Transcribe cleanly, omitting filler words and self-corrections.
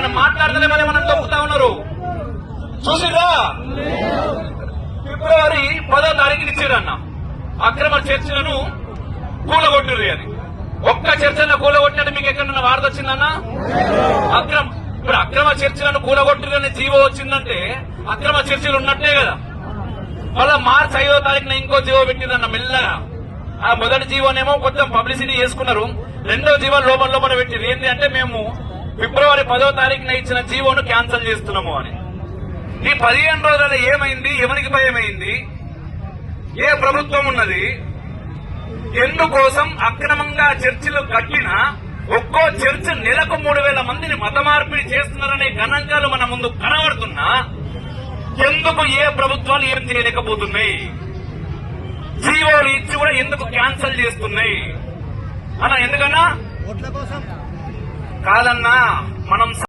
మనం మాట్లాడతలేమని మనం తప్పుతా ఉన్నారు. చూసిరా ఫిబ్రవరి 10వ తారీఖుని ఇచ్చారన్న అక్రమ చర్చలను కూలగొట్టుర్రి అని. ఒక్క చర్చలను కూలగొట్టినట్టు మీకు ఎక్కడన్నా వార్త వచ్చిందన్నా? ఇప్పుడు అక్రమ చర్చలను కూలగొట్టురని జీవో వచ్చిందంటే అక్రమ చర్చలు ఉన్నట్టే కదా. మళ్ళా మార్చి 5వ తారీఖున ఇంకో జీవో పెట్టిందన్న మెల్లగా. ఆ మొదటి జీవోనేమో కొంచెం పబ్లిసిటీ చేసుకున్నారు, రెండో జీవో లోపల పెట్టింది. ఏంటి అంటే మేము ఫిబ్రవరి 10వ తారీఖున ఇచ్చిన జీవోను క్యాన్సిల్ చేస్తున్నాము అని. ఈ 15 రోజులలో ఏమైంది? ఎవరికి భయమైంది? ఏ ప్రభుత్వం ఉన్నది? ఎందుకోసం అక్రమంగా చర్చిలు కట్టిన ఒక్కో చర్చ్ నెలకు 3,000 మందిని మత మార్పిడి చేస్తున్నారనే గణాంకాలు మన ముందు కనబడుతున్నా ఎందుకు ఏ ప్రభుత్వాలు ఏం చేయలేకపోతున్నాయి? జీవోలు ఇచ్చి కూడా ఎందుకు క్యాన్సిల్ చేస్తున్నాయి అన్న? ఎందుకన్నా కాదన్నా మనం